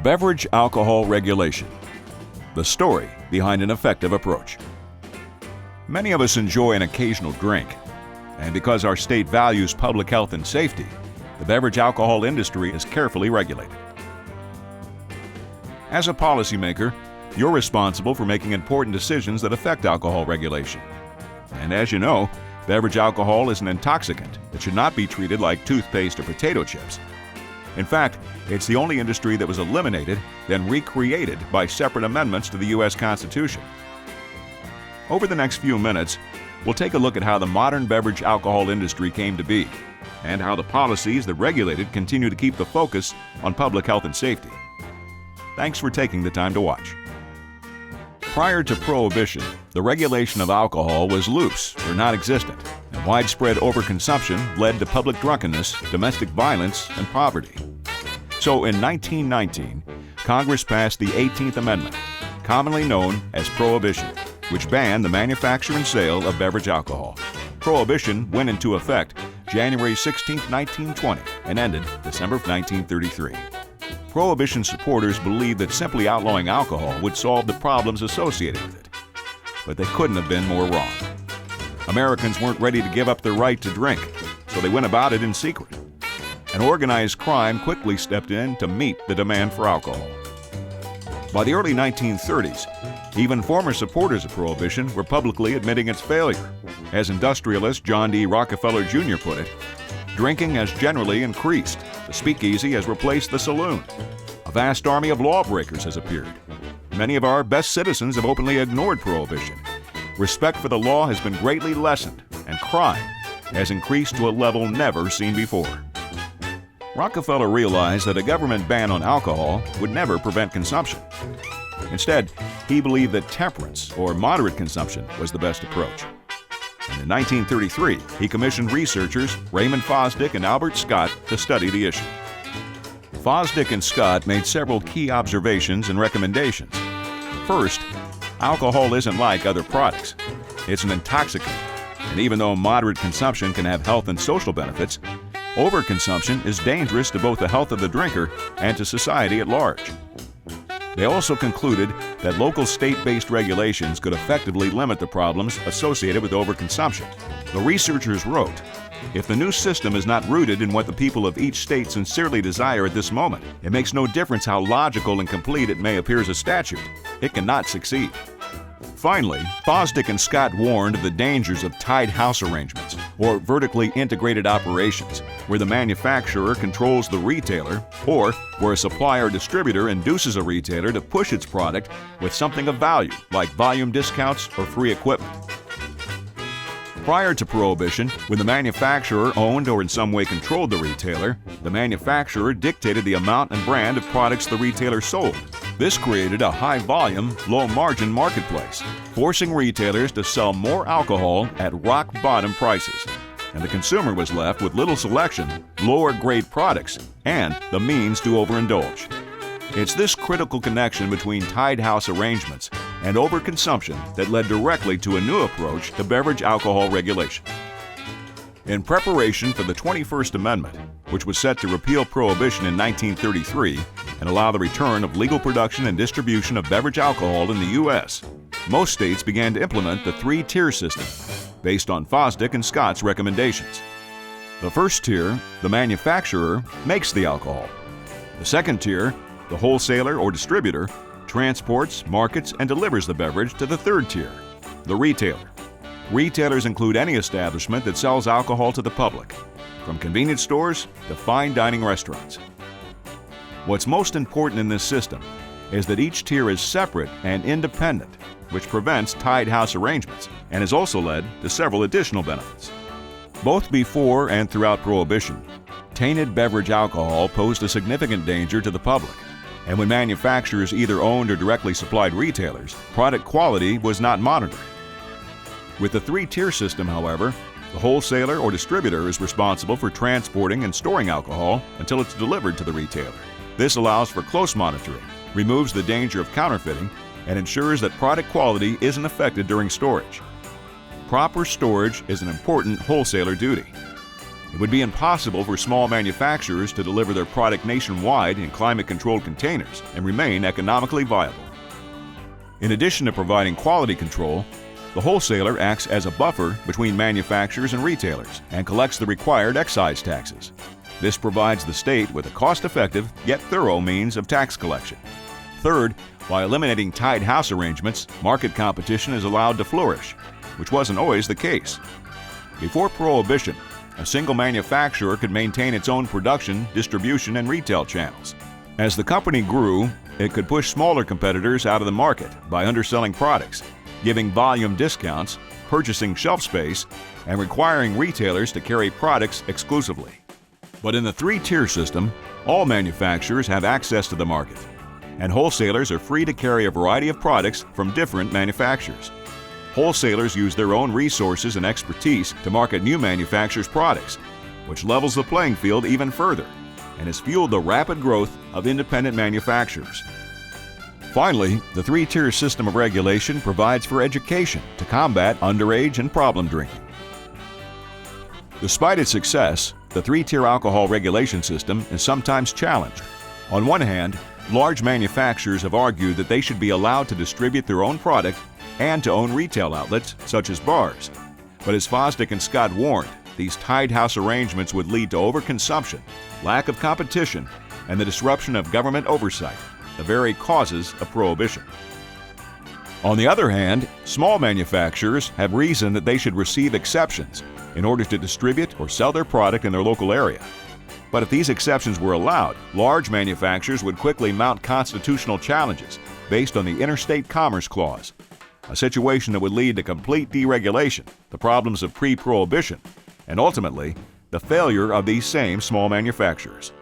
Beverage alcohol regulation. The story behind an effective approach. Many of us enjoy an occasional drink, and because our state values public health and safety, the beverage alcohol industry is carefully regulated. As a policymaker, you're responsible for making important decisions that affect alcohol regulation. And as you know, beverage alcohol is an intoxicant that should not be treated like toothpaste or potato chips. In fact, it's the only industry that was eliminated, then recreated by separate amendments to the U.S. Constitution. Over the next few minutes, we'll take a look at how the modern beverage alcohol industry came to be, and how the policies that regulate it continue to keep the focus on public health and safety. Thanks for taking the time to watch. Prior to Prohibition, the regulation of alcohol was loose or non-existent, and widespread overconsumption led to public drunkenness, domestic violence, and poverty. So in 1919, Congress passed the 18th Amendment, commonly known as Prohibition, which banned the manufacture and sale of beverage alcohol. Prohibition went into effect January 16, 1920, and ended December 1933. Prohibition supporters believed that simply outlawing alcohol would solve the problems associated with it. But they couldn't have been more wrong. Americans weren't ready to give up their right to drink, so they went about it in secret. And organized crime quickly stepped in to meet the demand for alcohol. By the early 1930s, even former supporters of Prohibition were publicly admitting its failure. As industrialist John D. Rockefeller Jr. put it, drinking has generally increased. The speakeasy has replaced the saloon. A vast army of lawbreakers has appeared. Many of our best citizens have openly ignored Prohibition. Respect for the law has been greatly lessened, and crime has increased to a level never seen before. Rockefeller realized that a government ban on alcohol would never prevent consumption. Instead, he believed that temperance, or moderate consumption, was the best approach. And in 1933, he commissioned researchers Raymond Fosdick and Albert Scott to study the issue. Fosdick and Scott made several key observations and recommendations. First, alcohol isn't like other products. It's an intoxicant, and even though moderate consumption can have health and social benefits, overconsumption is dangerous to both the health of the drinker and to society at large. They also concluded that local state-based regulations could effectively limit the problems associated with overconsumption. The researchers wrote, "If the new system is not rooted in what the people of each state sincerely desire at this moment, it makes no difference how logical and complete it may appear as a statute. It cannot succeed." Finally, Fosdick and Scott warned of the dangers of tied house arrangements, or vertically integrated operations, where the manufacturer controls the retailer, or where a supplier or distributor induces a retailer to push its product with something of value, like volume discounts or free equipment. Prior to Prohibition, when the manufacturer owned or in some way controlled the retailer, the manufacturer dictated the amount and brand of products the retailer sold. This created a high-volume, low-margin marketplace, forcing retailers to sell more alcohol at rock-bottom prices, and the consumer was left with little selection, lower-grade products, and the means to overindulge. It's this critical connection between tied house arrangements and overconsumption that led directly to a new approach to beverage alcohol regulation. In preparation for the 21st Amendment, which was set to repeal Prohibition in 1933 and allow the return of legal production and distribution of beverage alcohol in the U.S., most states began to implement the three-tier system based on Fosdick and Scott's recommendations. The first tier, the manufacturer, makes the alcohol. The second tier, the wholesaler or distributor, transports, markets, and delivers the beverage to the third tier, the retailer. Retailers include any establishment that sells alcohol to the public, from convenience stores to fine dining restaurants. What's most important in this system is that each tier is separate and independent, which prevents tied house arrangements and has also led to several additional benefits. Both before and throughout Prohibition, tainted beverage alcohol posed a significant danger to the public. And when manufacturers either owned or directly supplied retailers, product quality was not monitored. With the three-tier system, however, the wholesaler or distributor is responsible for transporting and storing alcohol until it's delivered to the retailer. This allows for close monitoring, removes the danger of counterfeiting, and ensures that product quality isn't affected during storage. Proper storage is an important wholesaler duty. It would be impossible for small manufacturers to deliver their product nationwide in climate-controlled containers and remain economically viable. In addition to providing quality control, the wholesaler acts as a buffer between manufacturers and retailers and collects the required excise taxes. This provides the state with a cost-effective yet thorough means of tax collection. Third, by eliminating tied house arrangements, market competition is allowed to flourish, which wasn't always the case. Before Prohibition, a single manufacturer could maintain its own production, distribution, and retail channels. As the company grew, it could push smaller competitors out of the market by underselling products, giving volume discounts, purchasing shelf space, and requiring retailers to carry products exclusively. But in the three-tier system, all manufacturers have access to the market, and wholesalers are free to carry a variety of products from different manufacturers. Wholesalers use their own resources and expertise to market new manufacturers' products, which levels the playing field even further and has fueled the rapid growth of independent manufacturers. Finally, the three-tier system of regulation provides for education to combat underage and problem drinking. Despite its success, the three-tier alcohol regulation system is sometimes challenged. On one hand, large manufacturers have argued that they should be allowed to distribute their own product and to own retail outlets, such as bars. But as Fosdick and Scott warned, these tied house arrangements would lead to overconsumption, lack of competition, and the disruption of government oversight, the very causes of prohibition. On the other hand, small manufacturers have reasoned that they should receive exceptions in order to distribute or sell their product in their local area. But if these exceptions were allowed, large manufacturers would quickly mount constitutional challenges based on the Interstate Commerce Clause, a situation that would lead to complete deregulation, the problems of pre-prohibition, and ultimately, the failure of these same small manufacturers.